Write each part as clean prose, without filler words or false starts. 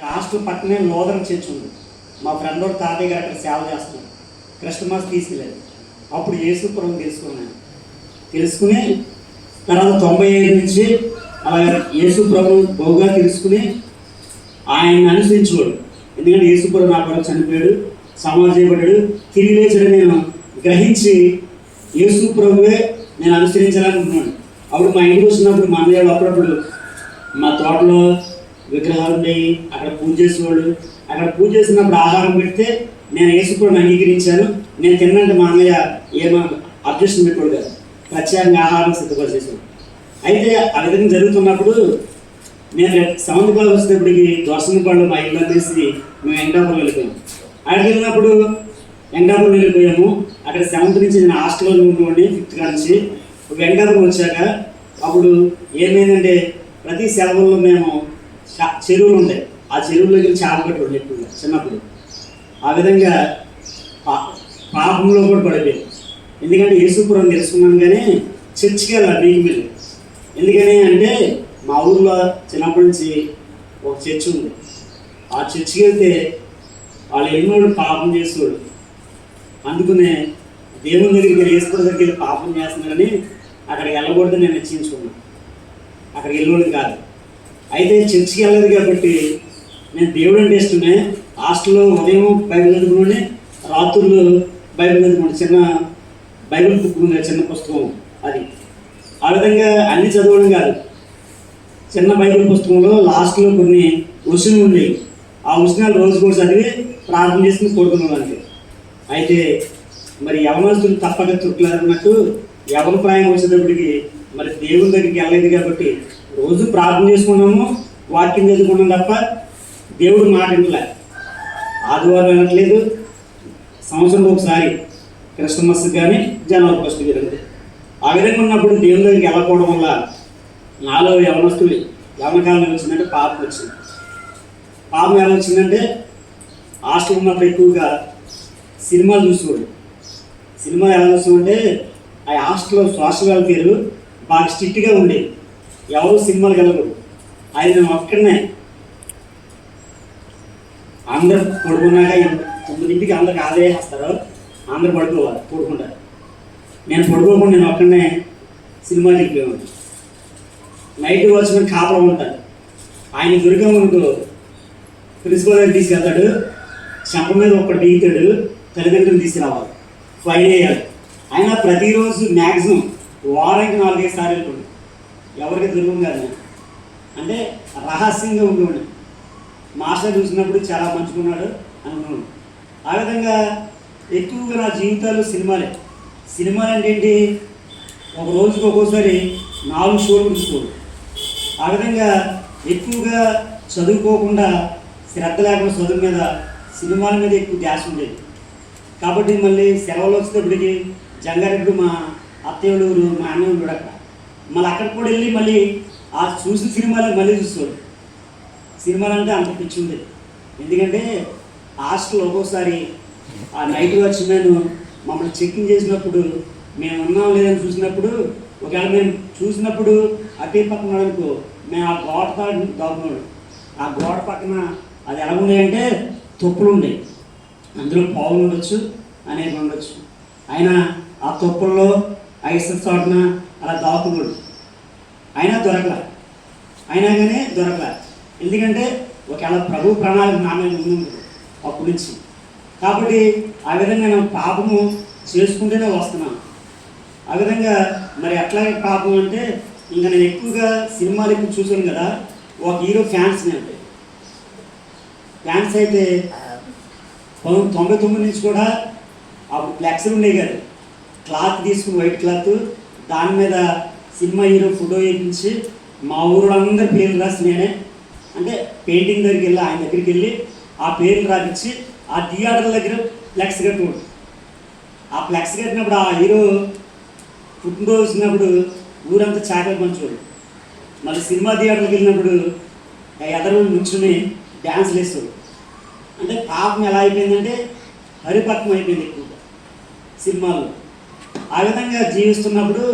Hostel పక్కనే లోదరం church ఉంది. మా ఫ్రెండ్ వాడు తాతయ్య గారు అక్కడ సేవ చేస్తున్నారు. క్రిస్టమస్ తీసుకెళ్ళారు. అప్పుడు యేసుప్రభు తెలుసుకుని తర్వాత 95 నుంచి అలా యేసుప్రభు బహుగా తెలుసుకుని ఆయన అనుసరించేవాడు. ఎందుకంటే యేసుప్రభు నా కొరకు చనిపోయాడు, సమాధి చేయబడ్డాడు, తిరిగి లేచాడు నేను గ్రహించి యేసుప్రభువే నేను అనుసరించాలనుకుంటున్నాను. అప్పుడు మా ఇంటికి వచ్చినప్పుడు మా అన్నయ్య అప్పుడప్పుడు మా తోటలో విగ్రహాలు ఉండేవి, అక్కడ పూజ చేసేవాళ్ళు. అక్కడ పూజ చేసినప్పుడు ఆహారం పెడితే నేను యేసుప్రభుని అంగీకరించాను. నేను తిన్నంటే మా అన్నయ్య ఏమో అబ్జెక్షన్ పెట్టాడు కదా, ప్రత్యేకంగా ఆహారం సిద్ధపరిచేసాడు. అయితే ఆ విధంగా జరుగుతున్నప్పుడు నేను 7th క్లాస్ వచ్చేటప్పటికి దర్శనపాడు మా ఇల్లు అనేసి మేము వెంకటాపురం వెళ్ళిపోయాము. అక్కడికి వెళ్ళినప్పుడు వెంకటాపురం వెళ్ళిపోయాము. అక్కడ 7th నుంచి నేను హాస్టల్లో ఉండి 5th క్లాస్ నుంచి వెంకటాపురం వచ్చాక అప్పుడు ఏమైందంటే ప్రతి సెలవుల్లో మేము చెరువులు ఉంటాయి, ఆ చెరువులోకి వెళ్ళి చేప పట్టుకోండి ఎక్కువగా చిన్నప్పుడు. ఆ విధంగా పాపంలో కూడా పడిపోయాం. ఎందుకంటే యేసుప్రభుని తెలుసుకున్నాను కానీ చర్చికి వెళ్ళాలి వీక్ మీద. ఎందుకని అంటే మా ఊర్లో చిన్నప్పటి నుంచి ఒక చర్చ్ ఉంది. ఆ చర్చికి వెళ్తే వాళ్ళు ఎన్నోడు పాపం చేసేవాడు. అందుకనే దేవుని దగ్గరికి యేసుప్రభు దగ్గరికి వెళ్ళి పాపం చేస్తున్నారని అక్కడికి వెళ్ళకూడదు నేను నిశ్చయించుకున్నాను. అక్కడికి వెళ్ళకూడదు కాదు. అయితే చర్చికి వెళ్ళదు కాబట్టి నేను దేవుడు అంటే ఇష్టమే. హాస్టల్లో ఉదయం బైబిల్ చదువుకుని రాత్రులు బైబిల్ చదువుకోండి. చిన్న బైబిల్ బుక్ ఉంది, చిన్న పుస్తకం అది. ఆ విధంగా అన్ని చదవడం కాదు, చిన్న బైబిల్ పుస్తకంలో లాస్ట్లో కొన్ని వచనాలు ఉండేవి. ఆ వచనాలు రోజు కూడా చదివి ప్రార్థన చేసుకుని కోరుకునేవాళ్ళకి. అయితే మరి యవనస్తులు తప్పక చుట్టలేదు అన్నట్టు యవన ప్రాయం వచ్చేటప్పటికి మరి దేవుని దగ్గరికి వెళ్ళలేదు కాబట్టి రోజు ప్రార్థన చేసుకున్నాము, వాక్యం చదువుకున్నాం తప్ప దేవుడు మాట వినలే. ఆదివారం వినట్లేదు, సంవత్సరంలో ఒకసారి క్రిస్టమస్ కానీ జనవరి 1 జరుగుతుంది. ఆ విధంగా ఉన్నప్పుడు దేవుని దగ్గరికి వెళ్ళకపోవడం వల్ల నాలో యవనకాలం వచ్చిందంటే పాపం వచ్చింది. పాపం ఎలా వచ్చిందంటే హాస్టల్ ఉన్నప్పుడు ఎక్కువగా సినిమాలు చూసేవాడు. సినిమా ఎలా చూస్తామంటే ఆ హాస్టల్లో సోషల్ వెల్ఫేర్ బాగా స్ట్రిక్ట్గా ఉండేది. ఎవరు సినిమాలకు వెళ్ళకూడదు. అది నేను ఒక్కడనే అందరూ పడుకున్నాక 9ంటికి అందరికి ఆదాయేస్తారు, అందరూ పడుకోవాలి పడుకుంటారు. నేను పడుకోకుండా నేను ఒక్కడనే సినిమాకి వెళ్ళిపోయాను. నైట్ వాచ్మెన్ కాపలా ఉంటారు. ఆయన దొరికామనుకో ప్రిన్సిపల్ దగ్గర తీసుకెళ్తాడు, చెంప మీద ఒక్కటి దిగుతాడు, తల్లిదండ్రులు తీసుకురావాలి, ఫైన్ వేయాలి. ఆయన ప్రతిరోజు మ్యాక్సిమం వారానికి 4-5 సార్లు వెళ్ళిపోండి. ఎవరికి దొరకం కాదు. అంటే రహస్యంగా ఉండేవాడు. మాస్టర్ చూసినప్పుడు చాలా మంచుకున్నాడు అనుకున్నాడు. ఆ విధంగా ఎక్కువగా నా జీవితాలు సినిమాలే. సినిమాలు అంటే ఏంటి, ఒక రోజుకి ఒక్కోసారి 4 షోలు చూసుకోడు. ఆ విధంగా ఎక్కువగా చదువుకోకుండా శ్రద్ధ లేకుండా చదువు మీద సినిమాల మీద ఎక్కువ ధ్యాస ఉండేది. కాబట్టి మళ్ళీ సెలవులు వచ్చేటప్పటికి జంగారెడ్డి మా అత్తయ్య ఊరు, మా అన్న ఊరు అక్కడ మళ్ళీ అక్కడికి కూడా వెళ్ళి మళ్ళీ ఆ చూసిన సినిమాలు మళ్ళీ చూసుకోడు. సినిమాలు అంటే అంత పిచ్చి ఉండేది. ఎందుకంటే హాస్టల్ ఒక్కోసారి ఆ నైట్ వాచ్మెన్ మమ్మల్ని చెక్కింగ్ చేసినప్పుడు మేము ఉన్నాం లేదని చూసినప్పుడు, ఒకవేళ మేము చూసినప్పుడు అటే పక్కన అనుకో మేము ఆ గోడ దాకున్నాడు. ఆ గోడ పక్కన అది ఎలా ఉన్నాయంటే తొప్పులు ఉండేవి. అందులో పావులు ఉండొచ్చు, అనేక ఉండొచ్చు. ఆయన ఆ తొప్పుల్లో ఐస్ చోటన అలా దాకున్నాడు. అయినా దొరకలే. ఎందుకంటే ఒకవేళ ప్రభు ప్రణాళిక నా మీద ఉంది అప్పటి నుంచి. కాబట్టి ఆ విధంగా నేను పాపము చేసుకుంటూనే వస్తున్నాను. ఆ విధంగా మరి ఎట్లాగే పాపం అంటే ఇంకా నేను ఎక్కువగా సినిమాలు ఎక్కువ చూసాను కదా. ఒక హీరో ఫ్యాన్స్ అయితే 99 నుంచి కూడా అప్పుడు ఫ్లెక్స్లు ఉండేవి కాదు. క్లాత్ తీసుకుని వైట్ క్లాత్ దాని మీద సినిమా హీరో ఫోటో వేయించి మా ఊరు అందరి పేర్లు రాసి నేనే అంటే పెయింటింగ్ దగ్గరికి వెళ్ళి ఆయన దగ్గరికి వెళ్ళి ఆ పేర్లు రాపించి ఆ థియేటర్ల దగ్గర ఫ్లెక్స్ కట్టుకోడు. ఆ ఫ్లెక్స్ కట్టినప్పుడు ఆ హీరో పుట్టినరోజు వచ్చినప్పుడు ఊరంతా చాకలి పంచుకోడు. మళ్ళీ సినిమా థియేటర్కి వెళ్ళినప్పుడు ఎదరు నుంచుని డ్యాన్స్లు వేస్తాడు. అంటే పాపం ఎలా అయిపోయిందంటే హరిపక్వం అయిపోయింది ఎక్కువగా సినిమాల్లో. ఆ విధంగా జీవిస్తున్నప్పుడు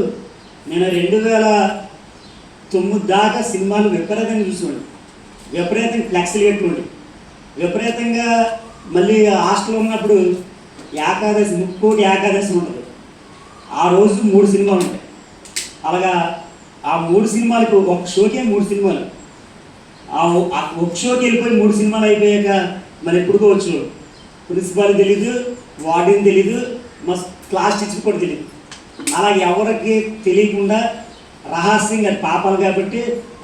నేను 2009 దాకా సినిమాలు విపరీతంగా చూసుకోండి, విపరీతంగా ఫ్లెక్స్లు కట్టుకోండి. విపరీతంగా మళ్ళీ హాస్టల్లో ఉన్నప్పుడు ఏకాదశి, ముక్కోటి ఏకాదశి ఉంటుంది. ఆ రోజు 3 సినిమాలు ఉంటాయి. అలాగా ఆ 3 సినిమాలకు ఒక షోకే 3 సినిమాలు. ఒక షోకి వెళ్ళిపోయి 3 సినిమాలు అయిపోయాక మరి ఎప్పుడుకోవచ్చు ప్రిన్సిపాల్ తెలీదు, వార్డెన్ తెలీదు, మా క్లాస్ టీచర్ కూడా తెలియదు. అలా ఎవరికి తెలియకుండా రహస్యంగా, పాపాలు కాబట్టి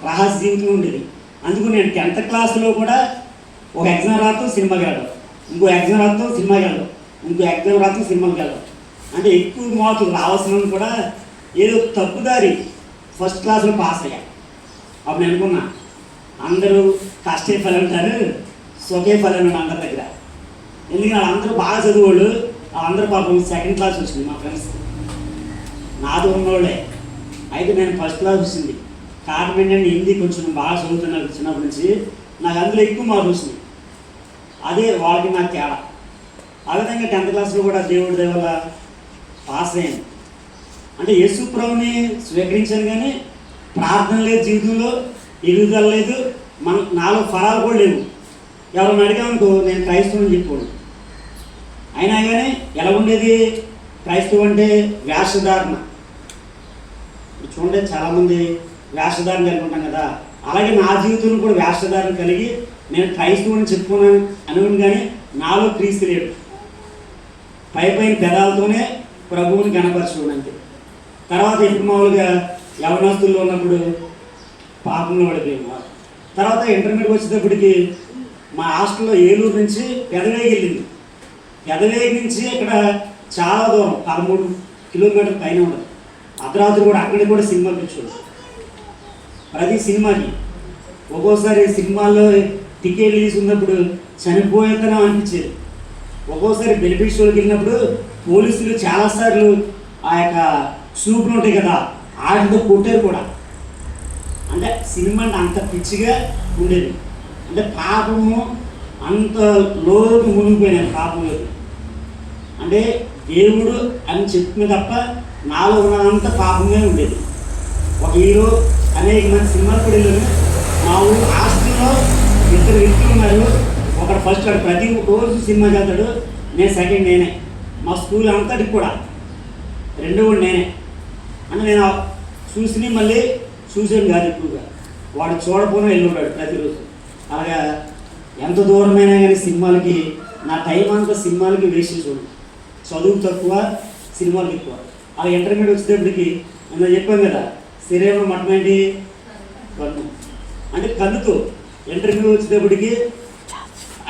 రహస్య జీవితం ఉండేది. అందుకు నేను 10th క్లాస్లో కూడా ఒక ఎగ్జామ్ రాత్రం సినిమాకి వెళ్ళడం, ఇంకో ఎగ్జామ్ రాత్రం సినిమాకి వెళ్ళడం, ఇంకో ఎగ్జామ్ రాత్రం సినిమాకి వెళ్ళడం. అంటే ఎక్కువ మార్కులు రావాల్సిన కూడా ఏదో తప్పుదారి ఫస్ట్ క్లాస్లో పాస్ అయ్యా. అప్పుడు నేను అనుకున్నా అందరూ కష్టే ఫలం అంటారు, సొకే ఫలం అని అందరి దగ్గర. ఎందుకంటే వాళ్ళందరూ బాగా చదువుకోళ్ళు, వాళ్ళందరూ పాపం 2nd క్లాస్ వచ్చింది. మా ఫ్రెండ్స్ నాతో ఉన్నోళ్ళే. అయితే నేను ఫస్ట్ క్లాస్ వచ్చింది. కారణం ఏంటంటే హిందీ కొంచెం బాగా చదువుతున్నాను చిన్నప్పటి నుంచి. నాకు అందులో ఎక్కువ మార్కులు వచ్చింది. అదే వాళ్ళకి నాకు తేడా. ఆ విధంగా 10th క్లాస్లో కూడా దేవుడి దయ వల్ల పాస్ అయ్యాను. అంటే యేసు ప్రభుని స్వీకరించాను, కానీ ప్రార్థన లేదు, జీవితంలో ఎదుగుదల లేదు, నాలో ఫలాలు కూడా లేవు. ఎవరైనా అడిగామనుకో నేను క్రైస్తవుని చెప్పాను. అయినా కానీ ఎలా ఉండేది క్రైస్తవం అంటే వేషధారణ. చూడండి, చాలామంది వేషధారణ కలిగి ఉంటాం కదా. అలాగే నా జీవితంలో కూడా వేషధారణ కలిగి నేను క్రైస్తవుని చెప్పుకున్నాను అనుకుని, కానీ నాలో క్రీస్తు లేడు. పైన పెదాలతోనే ప్రభువుని గణపరచుకోండి అంతే. తర్వాత ఇప్పుడు మామూలుగా యవనస్తుల్లో ఉన్నప్పుడు పాపంలో పడిపోయాము. తర్వాత ఇంటర్మీడియట్ వచ్చేటప్పటికి మా హాస్టల్లో ఏలూరు నుంచి పెదవేగి వెళ్ళింది. పెదవేగి నుంచి ఇక్కడ చాలా దూరం, 13 కిలోమీటర్ల పైన ఉండదు. అర్ధరాత్రి కూడా అక్కడికి కూడా సినిమా పిచ్చోడు. ప్రతి సినిమాకి ఒక్కోసారి సినిమాల్లో టికెట్ రిలీజ్ ఉన్నప్పుడు చనిపోయేతనం అనిపించేది. ఒక్కోసారి బెనిఫిట్ షోకి వెళ్ళినప్పుడు పోలీసులు చాలాసార్లు ఆ యొక్క సూపులు ఉంటాయి కదా, వాటితో కొట్టారు కూడా. అంటే సినిమా అంటే అంత పిచ్చిగా ఉండేది. అంటే పాపము అంత లోకి మునిగిపోయినాను పాపంలోకి. అంటే దేవుడు అని చెప్పిన తప్ప నాలో ఉన్నదంతా పాపంగా ఉండేది. ఒక హీరో అనేక మంది సినిమాలు కూడా వెళ్ళాను. మా ఊరు హాస్టల్లో 2 వ్యక్తులు ఉన్నారు. ఒకడు ఫస్ట్, వాడు ప్రతి రోజు సినిమాకి వెళ్తాడు, నేను సెకండ్ నేనే. మా స్కూల్ అంతటికి కూడా 2 కూడా నేనే. అంటే నేను చూసి మళ్ళీ చూసాను కాదు ఎక్కువగా, వాడు చూడపోయినా వెళ్ళి ఉంటాడు ప్రతిరోజు. అలాగా ఎంత దూరమైనా కానీ సినిమాలకి నా టైం అంతా సినిమాలకి వేస్ట్ చూడు. చదువు తక్కువ, సినిమాలకు ఎక్కువ. అలా ఇంటర్మీడియట్ వచ్చేటప్పటికి నేను చెప్పాను కదా, శరీరం మట్టం ఏంటి, కన్ను. అంటే కన్నుతో ఇంటర్మీడియట్ వచ్చేటప్పటికి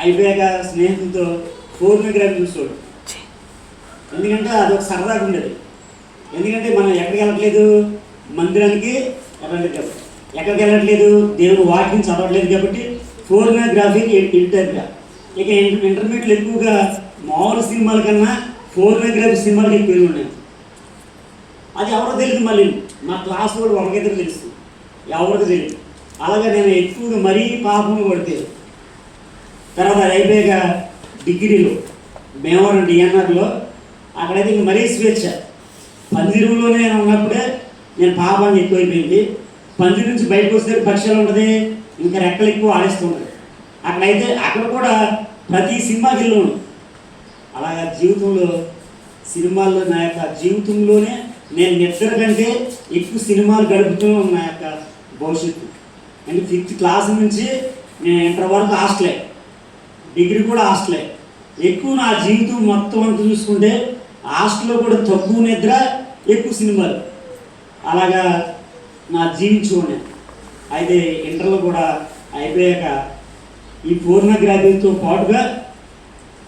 అయిపోయాక స్నేహితులతో ఫోర్నోగ్రఫీ చూస్తాడు. ఎందుకంటే అదొక సరదాగా ఉండేది. ఎందుకంటే మనం ఎక్కడికి వెళ్ళట్లేదు, మందిరానికి వెళ్ళట్లేదు కాబట్టి, ఎక్కడికి వెళ్ళట్లేదు, దేవుడు వాక్యం చదవట్లేదు కాబట్టి ఫోర్నోగ్రఫీకి ఇంటర్గా. ఇక ఇంటర్మీడియట్లో ఎక్కువగా మామూలు సినిమాల కన్నా ఫోర్నోగ్రఫీ సినిమాలకి ఎక్కువ ఉన్నాయి. అది ఎవరో తెలియదు, మళ్ళీ మా క్లాస్ కూడా ఒకరిద్దరు తెలుస్తుంది, ఎవరికి తెలియదు. అలాగే నేను ఎక్కువగా మరీ పాపం కొడితే. తర్వాత అది అయిపోయాక డిగ్రీలో భీమవరం డిఎన్ఆర్లో అక్కడైతే ఇంక మరీ స్వేచ్ఛ. పందిరులోనే నేను ఉన్నప్పుడే నేను పాపాన్ని ఎక్కువైపోయింది. పందిరి నుంచి బయటకు వస్తే పక్షాలు ఉంటుంది, ఇంకా రెక్కలు ఎక్కువ ఆడేస్తుంటుంది. అక్కడైతే అక్కడ కూడా ప్రతి సినిమాకి వెళ్ళాను. అలాగా జీవితంలో సినిమాల్లో నా యొక్క జీవితంలోనే నేను నిద్ర కంటే ఎక్కువ సినిమాలు గడుపుతూ నా యొక్క భవిష్యత్తు. అంటే 5th క్లాస్ నుంచి నేను ఇంటర్ వరకు హాస్టలే, డిగ్రీ కూడా హాస్టలే. ఎక్కువ నా జీవితం మొత్తం అంతా చూసుకుంటే హాస్టల్లో కూడా తక్కువ నిద్ర, ఎక్కువ సినిమాలు. అలాగా నా జీవించుకున్నాను. అయితే ఇంటర్లో కూడా అయిపోయాక ఈ ఫోర్నోగ్రఫీతో పాటుగా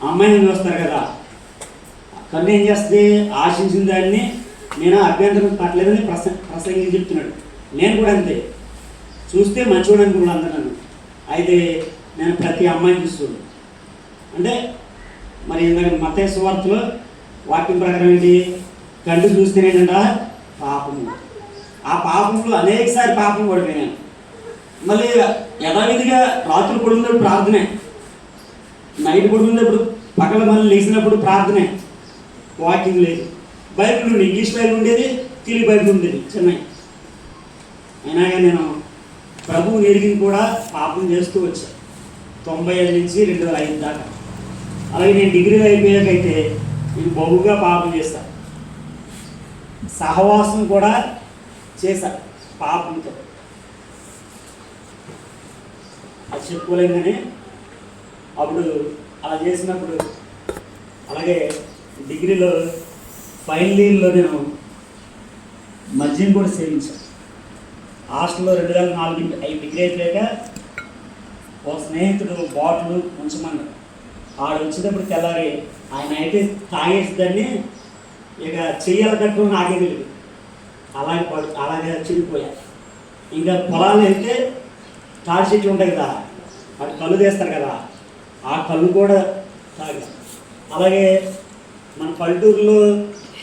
అమ్మాయిని చూస్తారు కదా, కన్ను ఏం చేస్తుంది, ఆశించిన దాన్ని నేను అభ్యంతరం పట్టలేదని ప్రసంగి చెప్తున్నాడు. నేను కూడా అంతే, చూస్తే మంచివాడు అనుకున్నాను అందరూ నన్ను. అయితే నేను ప్రతి అమ్మాయిని చూస్తాను. అంటే మరి ఇందాక మత్తయి సువార్తలో వాక్యం ప్రకారం ఏంటి, కంటి చూస్తేనేంట పాపము. ఆ పాపంలో అనేకసారి పాపం పడిపోయాను. మళ్ళీ యథావిధిగా రాత్రి పడుకున్నప్పుడు ప్రార్థనే, నైట్ పడుకున్నప్పుడు పగల మళ్ళీ లేచినప్పుడు ప్రార్థనే. వాకింగ్ లేదు. బైబిల్ ఉండి ఇంగ్లీష్ బైబిల్ ఉండేది, తెలుగు బైబిల్ ఉండేది చెన్నై. అయినా కానీ నేను ప్రభువుని ఎరిగిన కూడా పాపం చేస్తూ వచ్చాను. 95 నుంచి 2005 దాకా. అలాగే నేను డిగ్రీలో అయిపోయాకైతే నేను బహుగా పాపం చేస్తాను, సహవాసం కూడా చేశా పాపంతో. అది చెప్పుకోలేం కానీ అప్పుడు అలా చేసినప్పుడు, అలాగే డిగ్రీలో ఫైనల్ ఇయర్లో నేను మద్యం కూడా సేవించాను. హాస్టల్లో 2004 డిగ్రీ అయిపోయాక ఒక స్నేహితుడు బాటిల్ ఉంచమన్నాడు. ఆడు వచ్చేటప్పుడు తెల్లారి ఆయన అయితే తాగేసేదాన్ని, ఇక చెయ్యాల కట్టు నాకే తెలియదు, అలాగే చిరిగిపోయా. ఇంకా పొలాలు వెళ్తే తాడి చెట్లు ఉంటాయి కదా, వాటి కళ్ళు తీస్తారు కదా, ఆ కళ్ళు కూడా తాగా. అలాగే మన పల్లెటూరులో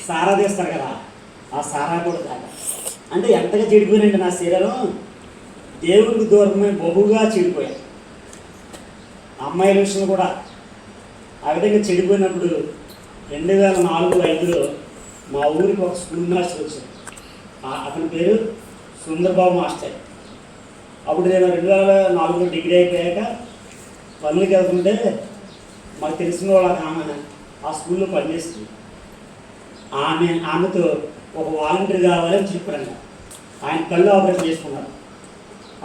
సారా తీస్తారు కదా, ఆ సారా కూడా తాగా. అంటే ఎంతగా చెడిపోయినంటే నా శరీరం దేవుడికి దూరమై బహుగా చెడిపోయా. అమ్మాయిల విషయంలో కూడా ఆ విధంగా చెడిపోయినప్పుడు 2004-05లో మా ఊరికి ఒక స్కూల్ మాస్టర్ వచ్చాడు. అతని పేరు సుందర్బాబు మాస్టర్. అప్పుడు నేను 2004లో డిగ్రీ అయిపోయాక పనులకి వెళ్తుంటే మాకు తెలిసిన వాళ్ళ ఆమె ఆ స్కూల్లో పనిచేస్తుంది. ఆమెతో ఒక వాలంటీర్ కావాలని చెప్పారంట. ఆయన కళ్ళు ఆపరేషన్ చేసుకున్నారు.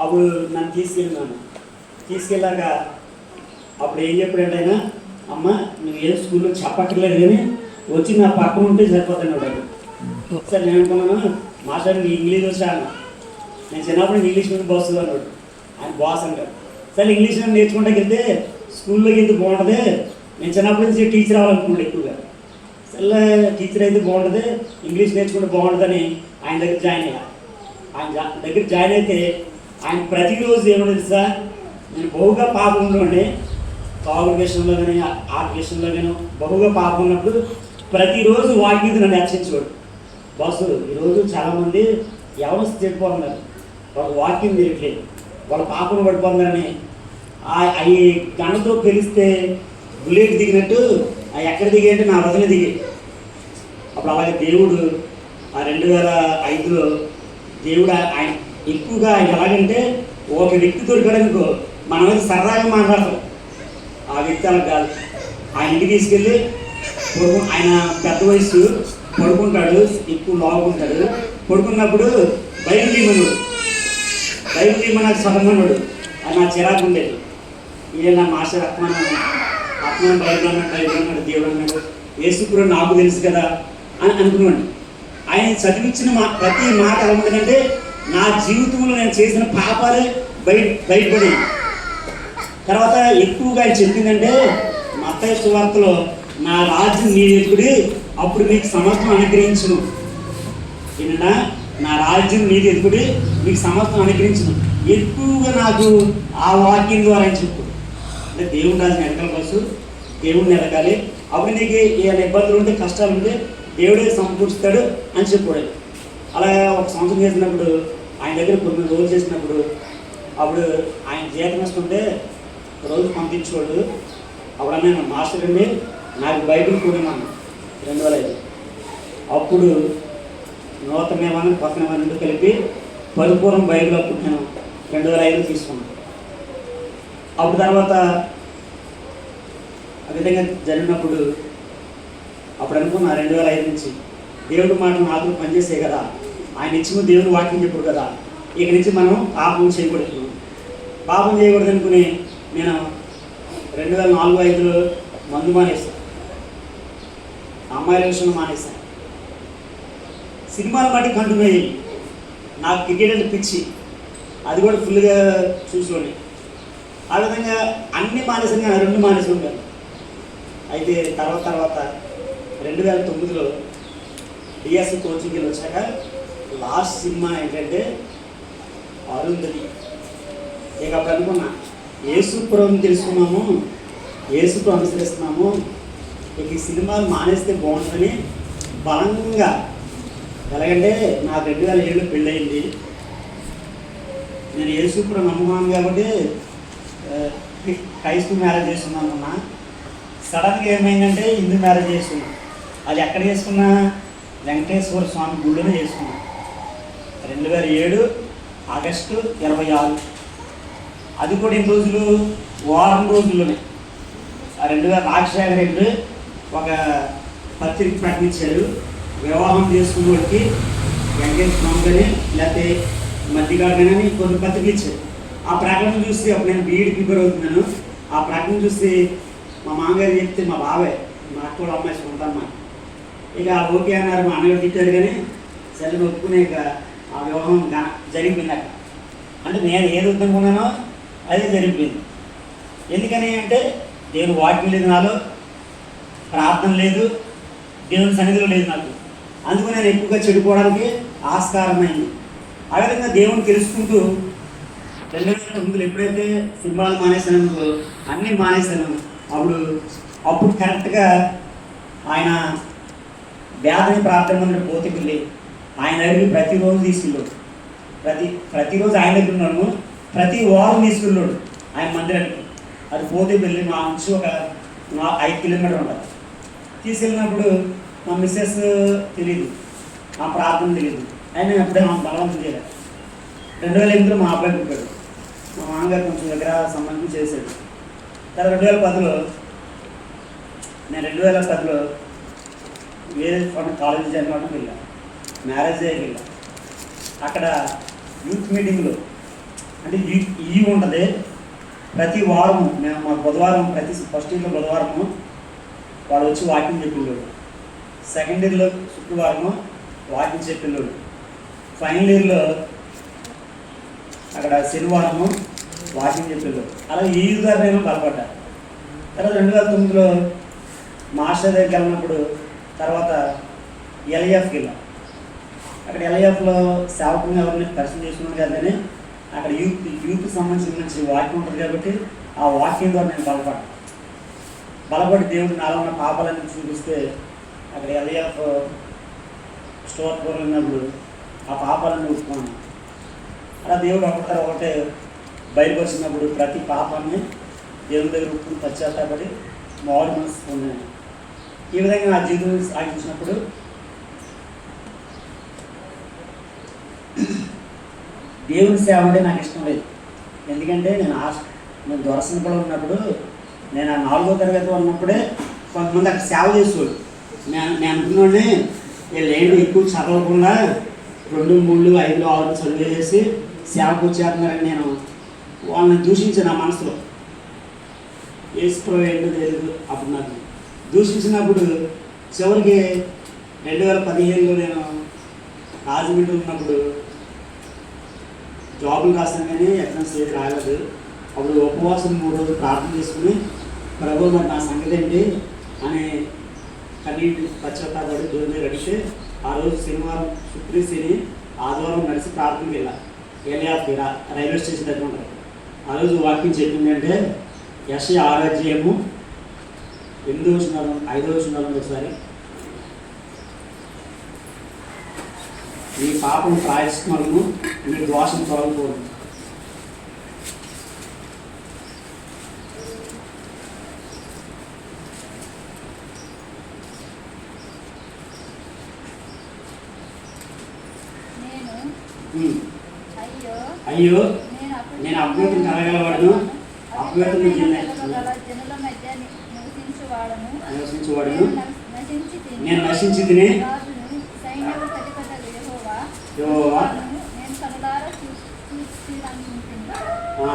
అప్పుడు నన్ను తీసుకెళ్ళాక అప్పుడు ఏం చెప్పాడంటే ఆయన, అమ్మ నువ్వు ఏ స్కూల్లో చెప్పక్కర్లేదు కానీ వచ్చి నా పక్కన ఉంటే సరిపోతాను అన్నాడు. సరే నేను అనుకున్నాను, మాస్టర్ నీ ఇంగ్లీష్ వచ్చాను, నేను చిన్నప్పుడు ఇంగ్లీష్ మీడియం బాస్ అన్నాడు. ఆయన బాస్ అంటాడు. సరే ఇంగ్లీష్ నేర్చుకుంటాకి వెళ్తే స్కూల్లోకి ఎందుకు బాగుంటుంది, నేను చిన్నప్పటి నుంచి టీచర్ అవ్వాలనుకున్నాడు ఎక్కువగా. సరే టీచర్ అయితే బాగుంటుంది, ఇంగ్లీష్ నేర్చుకుంటే బాగుంటుందని ఆయన దగ్గర జాయిన్ అయ్యా. ఆయన దగ్గర జాయిన్ అయితే ఆయన ప్రతిరోజు ఏమో తెలుసా, నేను బహుగా పాపం ఉండే, తాగుడు విషయంలో కానీ ఆట విషయంలో కానీ బహుగా పాపం ఉన్నప్పుడు ప్రతిరోజు వాకింగ్ నన్ను హెచ్చరించేవాడు. బాసు ఈరోజు చాలామంది ఎవరు చెడిపోతున్నారు, వాళ్ళు వాకింగ్ తిరగట్లేదు, వాళ్ళ పాపను పడిపోతున్నారని అవి గణతో పిలిస్తే బుల్లెట్ దిగినట్టు అవి ఎక్కడ దిగాయంటే నా వదిన దిగి. అప్పుడు అలాగే దేవుడు ఆ 2005లో దేవుడు ఆయన ఎక్కువగా ఆయన ఎలాగంటే ఒక వ్యక్తి దొరికాడనుకో మన మీద సరదాగా మాట్లాడతాం. ఆ వ్యక్తి అలా కాదు, ఆయన ఇంటికి తీసుకెళ్ళి ఆయన పెద్ద వయసు పడుకుంటాడు, ఎక్కువ లాగుంటాడు. పడుకున్నప్పుడు బయలు తీయమన్నాడు చదవమన్నాడు. అది నా చిరాకు ఉండేది. ఇదే నా మాస్టర్ ఆత్మానం బయలు అన్నాడు, దేవుడు అన్నాడు, యేసుప్రభు నాకు తెలుసు కదా అని అనుకున్నాడు. ఆయన చదివించిన ప్రతి మాట ఎలా ఉంటుందంటే నా జీవితంలో నేను చేసిన పాపాలే బయటపడి. తర్వాత ఎక్కువగా ఆయన చెప్పిందంటే మత్తయి సువార్తలో నా రాజ్యం మీరు ఎప్పుడు అప్పుడు మీకు సమస్తం అనుగ్రహించును. ఏనా నా రాజ్యం మీరు ఎప్పుడు మీకు సమస్తం అనుగ్రహించును. ఎక్కువగా నాకు ఆ వాక్యం ద్వారా అని చెప్పు. అంటే దేవుడు రాసిన వెనకాల బస్సు దేవుడిని ఎదగాలి, అప్పుడు నీకు ఏమైనా ఇబ్బందులు ఉంటే కష్టాలు ఉంటే దేవుడే సమకూరుస్తాడు అని చెప్పాడు. అలా ఒక సంవత్సరం చేసినప్పుడు ఆయన దగ్గర కొన్ని రోజులు చేసినప్పుడు అప్పుడు ఆయన జీతం వస్తుంటే రోజు పంపించేవాడు. అప్పుడు నేను మాస్టర్ అండి నాకు బైబిల్ కొనిమన్నాను 2005. అప్పుడు నూతన నియమాన్ని కొత్త నియమాన్ని కలిపి పరిపూర్ణ బైబిల్ అప్పుడు నేను 2005 తీసుకున్నాను. అప్పుడు తర్వాత ఆ విధంగా జరిగినప్పుడు అప్పుడు అనుకున్నా 2005 నుంచి దేవుడి మాట నాతో పనిచేసే కదా, ఆయన ఇచ్చిన దేవుడు వాక్యం చెప్పాడు కదా, ఇక నుంచి మనం పాపం చేయకూడదు అనుకుని నేను 2004-05లో మందు మానేస్తాను, అమ్మాయిల విషయంలో మానేస్తాను. సినిమాలు బట్టి కంటిన్యూ అయ్యి నాకు క్రికెట్ అంటే పిచ్చి, అది కూడా ఫుల్గా చూసుకోండి. ఆ విధంగా అన్నీ మానేసాను కానీ 2 మానేసి ఉంటాను. అయితే తర్వాత 2009లో డిఎస్సి కోచింగ్కి వచ్చాక లాస్ట్ సినిమా ఏంటంటే అరుంధతి. ఇక అప్పుడు అనుకున్నా యేసు ప్రభువుని తెలుసుకున్నాము, యేసుకు అనుసరిస్తున్నాము, ఇక ఈ సినిమాలు మానేస్తే బాగుంటుందని బలంగా. ఎలాగంటే నాకు 2007లో పెళ్ళయింది. నేను యేసు ప్రభు నమ్ముకున్నాను కాబట్టి క్రైస్తవ మ్యారేజ్ చేసుకున్నాను అనుకున్నా. సడన్గా ఏమైందంటే హిందూ మ్యారేజ్ చేసుకున్నాను. అది ఎక్కడ చేసుకున్నా వెంకటేశ్వర స్వామి గుడిలోనే చేసుకున్నాను. 2007 ఆగస్టు 26. అది కూడా 2 రోజులు వారం రోజుల్లోనే ఆ 2000 రాజశేఖర రెడ్డి ఒక పత్రిక ప్రకటించారు, వివాహం చేసుకున్న వాడికి వెంకటేశ్వరం కానీ లేకపోతే మధ్యగాడు కానీ కొన్ని పత్రికలు ఇచ్చారు. ఆ ప్రకటన చూసి అప్పుడు నేను బీఈడి ప్రిపేర్ అవుతున్నాను. ఆ ప్రకటన చూసి మా మామగారు చెప్తే మా బాబాయ్ మా అక్క కూడా అమ్మాయి సొంతమ్మ ఇక ఓకే అన్నారు. మా అన్నగారు తిట్టారు కానీ సరే ఒప్పుకునే ఇక ఆ వివాహం జరిగిపోయింది అక్కడ. అంటే నేను ఏది వద్దనుకున్నానో అదే జరిగిపోయింది. ఎందుకని అంటే దేవుని వాక్యం లేదు, నాలో ప్రార్థన లేదు, దేవుని సన్నిధిలో లేదు నాకు. అందుకు నేను ఎక్కువగా చెడిపోవడానికి ఆస్కారమైంది. ఆ విధంగా దేవుని తెలుసుకుంటూ 2009 ఎప్పుడైతే సినిమాలు మానేశాను, అన్నీ మానేశాను, అప్పుడు కరెక్ట్గా ఆయన వ్యాధిని ప్రార్థన మందిరం పోతే వెళ్ళి ఆయన దగ్గరికి ప్రతిరోజు తీసుకెళ్ళాడు. ప్రతిరోజు ఆయన దగ్గర ఉన్నాడు, ప్రతి వారం తీసుకెళ్ళాడు ఆయన మందిరానికి. అది పోతే వెళ్ళి మా నుంచి ఒక 5 కిలోమీటర్లు ఉంటుంది. తీసుకెళ్ళినప్పుడు మా మిస్సెస్ తెలియదు, మా ప్రార్థన తెలియదు, ఆయన ఎప్పుడే మా బలవంతం చేయలేదు. 2008లో మా అబ్బాయి పుట్టాడు. మా మామగారు కొంచెం దగ్గర సంబంధం చేశాడు. తర్వాత 2010లో నేను 2010లో వేరే కాలేజీ జాయిన్ అవ్వడం వెళ్ళా, మ్యారేజ్ అయ్యి వెళ్ళా. అక్కడ యూత్ మీటింగ్లో అంటే ఈ ఉంటుంది ప్రతి వారము. మేము మా బుధవారం ఫస్ట్ ఇయర్లో బుధవారము వాడు వచ్చి వాకింగ్ చెప్పిల్లోడు, సెకండ్ ఇయర్లో శుక్రవారము వాకింగ్ చెప్పిల్లోడు, ఫైనల్ ఇయర్లో అక్కడ శనివారము వాకింగ్ చెప్పిల్లోడు. అలా ఈ ద్వారా నేను బలపడ్డా. తర్వాత 2009లో మాస్టర్ దగ్గరికి వెళ్ళినప్పుడు తర్వాత ఎల్ఐఎఫ్కి వెళ్ళాం. అక్కడ ఎల్ఐఎఫ్లో సేవకుని ఎవరిని పరిచయం చేసుకున్నాను కానీ అక్కడ యూత్కి సంబంధించిన వాక్యం ఉంటుంది కాబట్టి ఆ వాక్యం ద్వారా నేను బలపడి దేవుడు నాలో ఉన్న పాపాలన్నీ చూపిస్తే అక్కడ ఎల్ఐఎఫ్ స్టోర్ వెళ్ళినప్పుడు ఆ పాపాలన్నీ ఒప్పుకున్నాను. అలా దేవుడు ఒకటే బయలుపరిచినప్పుడు ప్రతి పాపాన్ని దేవుని దగ్గర ఒప్పుకుని పశ్చాత్తాపడి మామూలు మనసు పొందాను. ఈ విధంగా నా జీవితం సాగించినప్పుడు దేవుని సేవ అంటే నాకు ఇష్టం లేదు. ఎందుకంటే నేను దొరసనపడ ఉన్నప్పుడు నేను ఆ 4వ తరగతి ఉన్నప్పుడే కొంతమంది అక్కడ సేవ చేసేవాడు. నేను అనుకున్నాడే వీళ్ళు ఎక్కువ చదవకుండా 2, 3, 5, 6 చదువు చేసి సేవకు వచ్చేస్తున్నారని నేను వాళ్ళని దూషించాను నా మనసులో. ఏసుప్రభు ఏంటో తెలియదు. అప్పుడు నాకు దూషించినప్పుడు చివరికి 2015లో నేను రాజమండ్రి ఉన్నప్పుడు జాబులు రాస్తాను కానీ ఎగ్జామ్స్ ఏది రాలేదు. అప్పుడు ఉపవాసం 3 రోజులు ప్రార్థన చేసుకుని ప్రభు మరి నా సంగతి ఏంటి అని కన్నీటి పశ్చాత్తాపడి దేవుని దగ్గర అడిగితే ఆ రోజు శనివారం శని ఆదివారం నడిచి ప్రార్థనకి వెళ్ళాలి రైల్వే స్టేషన్ దగ్గర ఉంటారు. ఆ రోజు వాక్యం చెప్పిందంటే యెషయా 6వ అధ్యాయము 8వ వచనం 5వ వచనం ఒకసారి నీ పాపం ప్రాయశ్చిత్తము నీ దోషం తొలగిపోదు. అయ్యో నేను అపవిత్రం కలగలవాడును, అపవిత్రం నివసించువాడును, నేను నశించి తిని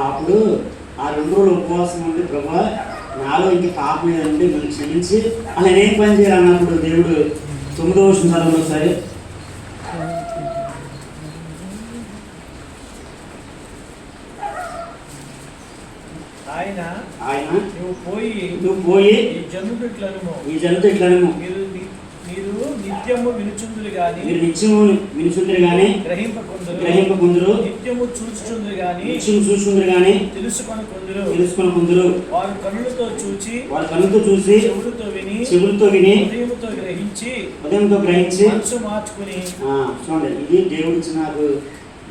అప్పుడు ఆ 2 రోజులు ఉపవాసం ఉండి ప్రభా నాలో ఇంక పాపం ఏదంటే మనం క్షమించి అలా నేను పని చేయాలన్నప్పుడు దేవుడు 9వ వచనం ఒకసారి ఆయన నువ్వు పోయి ఈ జనుతో ఇట్లను మీరు నిత్యము వినుచుందురు గాని గ్రహింపకుందురు, నిత్యము చూచుచుందురు గాని తెలుసుకొనకుందురు. వారు కన్నులతో చూచి చెవులతో విని హృదయంతో గ్రహించి మనసు మార్చుకుని. చూడండి, ఇది దేవుడు ఇచ్చిన నాకు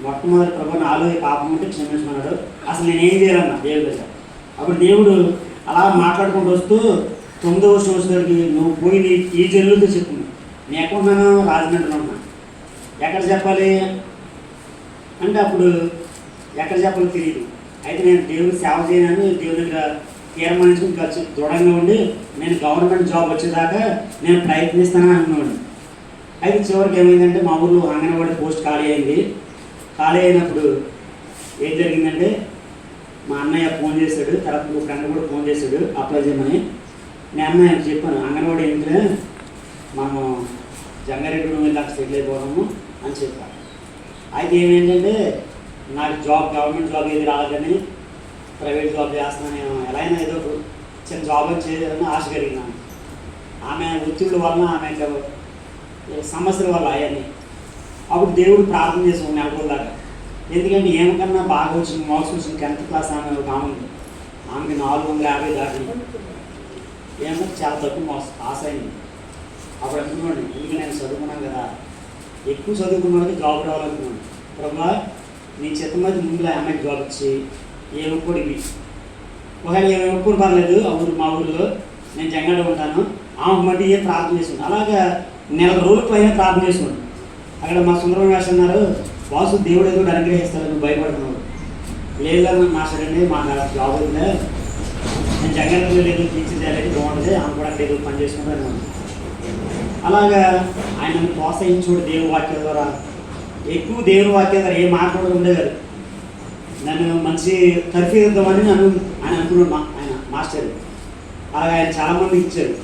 మొట్టమొదటి ప్రభు నాలో పాపం ఉంటే క్షమించమన్నాడు. అసలు నేనేం చేయాలన్నా దేవుడు దగ్గర. అప్పుడు దేవుడు అలా మాట్లాడుకుంటూ వస్తూ 9వ సంవత్సరానికి నువ్వు పోయి ఈ జల్లుతో చెప్పు. నేను ఎక్కడున్నాను? రాజమండ్రిలో ఉన్నాను. ఎక్కడ చెప్పాలి అంటే అప్పుడు ఎక్కడ చెప్పాలో తెలియదు. అయితే నేను దేవుడికి సేవ చేయనని దేవుడి దగ్గర తీర్మానించుకుని ఖర్చు దృఢంగా ఉండి నేను గవర్నమెంట్ జాబ్ వచ్చేదాకా నేను ప్రయత్నిస్తానని అనుకున్నాను. అయితే చివరికి ఏమైందంటే మా ఊళ్ళో అంగన్వాడీ పోస్ట్ ఖాళీ అయింది. ఖాళీ అయినప్పుడు ఏం జరిగిందంటే మా అన్నయ్య ఫోన్ చేశాడు, తర్వాత ఇంకో ఫ్రెండ్ కూడా ఫోన్ చేశాడు అప్లై చేయమని. నేను అన్నయ్య చెప్పాను, అంగన్వాడీ ఏంటంటే మనము జంగారెడ్డి వెళ్ళి అక్కడ సెటిల్ అయిపోవడము అని చెప్పాను. అయితే ఏమేంటంటే నాకు జాబ్ గవర్నమెంట్ జాబ్ ఏది రాలేదని ప్రైవేట్ జాబ్ చేస్తున్నాను, నేను ఎలా అయినా ఏదో చిన్న జాబ్ అని చేయాలని ఆశ కలిగినాను. ఆమె ఒత్తిళ్ళ వల్ల ఆమె సమస్యల వల్ల అవన్నీ అప్పుడు దేవుడు ప్రార్థన చేసాం నెలకొల్లాగా. ఎందుకంటే ఏమకన్నా బాగా వచ్చింది మార్క్స్ వచ్చింది 10th క్లాస్ ఆమె ఒక ఆమె ఉంది, ఆమెకి 450 దాటింది. ఏమో చాలా తక్కువ మార్క్స్ పాస్ అయింది. అప్పుడు అనుకున్నాడు, ఎందుకు నేను చదువుకున్నాను కదా, ఎక్కువ చదువుకున్నాడు జాబ్ రావాలనుకున్నాను. ప్రభా నీ చిత్తం మీద ముందులో అమ్మాయికి జాబ్ ఇచ్చి ఏమొక్కడు ఇవి ఒకవేళ ఏమొక్కడు పర్లేదు మా ఊరిలో నేను జంగాడ ఉంటాను ఆమెకు మట్టి ఏ ప్రార్థన చేసుకున్నాను. అలాగా నెల రోజుల పైన ప్రార్థన చేసుకున్నాను. అక్కడ మా సుందరం వేష అన్నారు, బాసు దేవుడు ఏదో అనుగ్రహిస్తాడు నువ్వు భయపడుతున్నావు. లేదని మాస్టరండి మాకు జాబ్ ఉంటే నేను జంగాడలో లేదు తీర్చిదేలేదు బాగుంటుంది, ఆమె కూడా అక్కడ ఏదో పని చేసుకుంటాను. అలాగా ఆయనను ప్రోత్సహించుడు దేవుని వాక్యం ద్వారా, ఎక్కువ దేవుని వాక్యం ద్వారా ఏం మాట్లాడడం ఉండేవారు. నన్ను మంచి తర్ఫీదిద్దామని ఆయన అనుకున్నాడు ఆయన మాస్టర్. అలాగే ఆయన చాలామందికి ఇచ్చారు.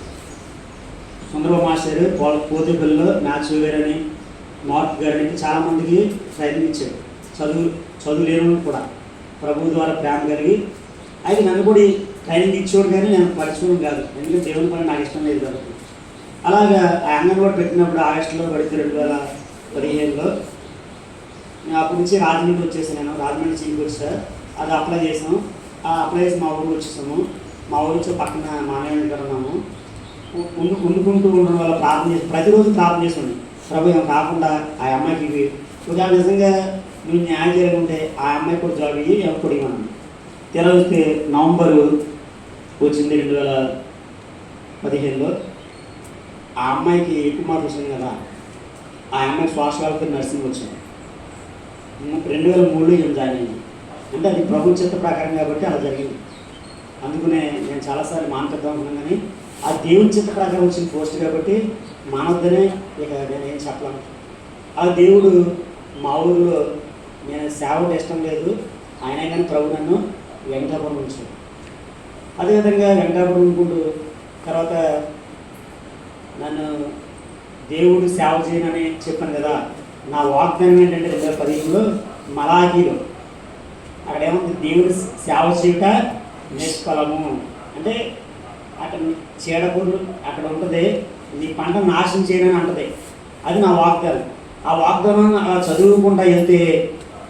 సుందరబాబు మాస్టర్ పోతేపల్లిలో మ్యాథ్స్ గారని మార్క్ గారని చాలామందికి ట్రైనింగ్ ఇచ్చాడు. చదువు లేని కూడా ప్రభు ద్వారా ప్రేమ కలిగి అయితే నన్ను కూడా ట్రైనింగ్ ఇచ్చేవాడు, కానీ నేను పరచుకోవడం కాదు, ఎందుకంటే దేవుని పని నాకు ఇష్టం లేదు కాబట్టి. అలాగా ఆ అంగన్వాడీ పెట్టినప్పుడు ఆగస్టులో పడితే 2015లో నేను అప్పటి నుంచి రాజమండ్రి వచ్చేసాను. నేను రాజమండ్రి చీకి వచ్చా, అది అప్లై చేసాము. ఆ అప్లై చేసి మా ఊరికి వచ్చేసాము. మా ఊరి వచ్చి పక్కన మానవుని దగ్గర ఉన్నాము. వండుకుంటూ ఉండడం వల్ల ప్రార్థన చేసి ప్రతిరోజు ప్రార్థన చేస్తుంది, ప్రభు ఏమో కాకుండా ఆ అమ్మాయికి ఇవి ఒకవేళ నిజంగా నువ్వు న్యాయం చేయకుంటే ఆ అమ్మాయి కూడా జాబ్ ఇవి ఎవరు ఇవ్వను. తెరవస్తే నవంబరు వచ్చింది 2015లో. ఆ అమ్మాయికి ఎక్కువ మార్కులు వచ్చింది కదా, ఆ అమ్మాయికి శ్వాస నర్సింగ్ వచ్చింది. 2003లో ఏం జాయిన్ అయింది. అంటే అది ప్రభు చిత్త ప్రకారం కాబట్టి అలా జరిగింది. అందుకనే నేను చాలాసార్లు మాట్లాడుతూ అనుకున్నాను, కానీ ఆ దేవుని చిత్త ప్రకారం వచ్చిన పోస్ట్ కాబట్టి మానవద్దనే ఇక నేను ఏం చెప్పలేను. ఆ దేవుడు మా ఊరిలో నేను సేవకు ఇష్టం లేదు, అయినా కానీ ప్రభు నన్ను వెంకటాపురం ఉంచాడు. అదేవిధంగా వెంకటాపురం అనుకుంటూ తర్వాత నన్ను దేవుడు సేవ చేయనని చెప్పాను కదా, నా వాగ్దానం ఏంటంటే 2015లో మలాఖీలో అక్కడ ఏముంది, దేవుడు సేవ చేయుట నిష్ఫలము అంటే అక్కడ చీడపూరు అక్కడ ఉంటుంది, నీ పంట నాశనం చేయడని అంటది. అది నా వాగ్దానం. ఆ వాగ్దానం అలా చదువుకుంటా వెళ్తే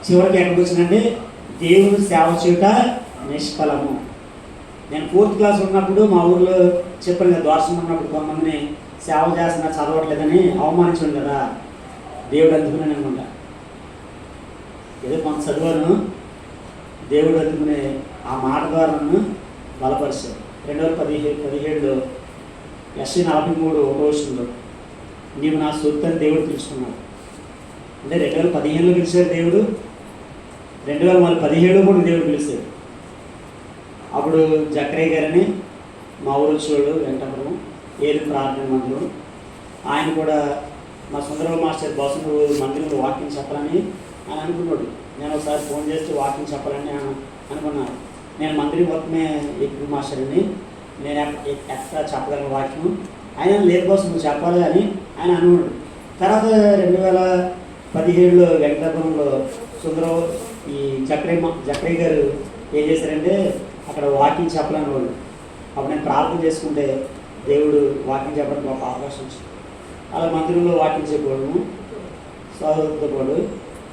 చివరికి ఎక్కడికి వచ్చిందంటే దేవుడు సేవ చేయుట నిష్ఫలము. నేను 4th క్లాస్ ఉన్నప్పుడు మా ఊర్లో చెప్పాను కదా, దోషం ఉన్నప్పుడు కొంతమందిని సేవ చేస్తున్నా చదవట్లేదని అవమానించాను కదా, దేవుడు అందుకునే అనుకుంటా. ఏదో కొంత చదివాను, దేవుడు అందుకునే ఆ మాట ద్వారా నన్ను బలపరిచాడు. 2017లో SC 43 నీవు నా సొత్తు అని దేవుడు పిలుచుకున్నాడు. అంటే 2015లో పిలిచాడు దేవుడు, 2017లో కూడా దేవుడు పిలిచాడు. అప్పుడు జక్రయ్య గారని మా ఊరు వచ్చేవాడు వెంకటపురం ఏది ప్రార్థన మందిరం, ఆయన కూడా మా సుందరబాబు మాస్టర్ బాసు మందిరంలో వాకింగ్ చెప్పాలని ఆయన అనుకున్నాడు. నేను ఒకసారి ఫోన్ చేస్తే వాకింగ్ చెప్పాలని ఆయన అనుకున్నాను. నేను మందిరం మొత్తమే ఎక్కువ మాస్టర్ని, నేను ఎక్స్ట్రా చెప్పగలను వాక్యం, ఆయన లేదు కోసం నువ్వు చెప్పాలి అని ఆయన అనుకున్నాడు. తర్వాత 2017లో వెంకటాపురంలో సుందరబాబు ఈ జక్రయ్య గారు ఏం చేశారంటే అక్కడ వాకింగ్ చెప్పలేని వాళ్ళు. అప్పుడు నేను ప్రార్థన చేసుకుంటే దేవుడు వాకింగ్ చెప్పడానికి ఒక అవకాశం వచ్చింది. అలా మందిరంలో వాకింగ్ చెప్పేవాడు, చదువుతో పాటు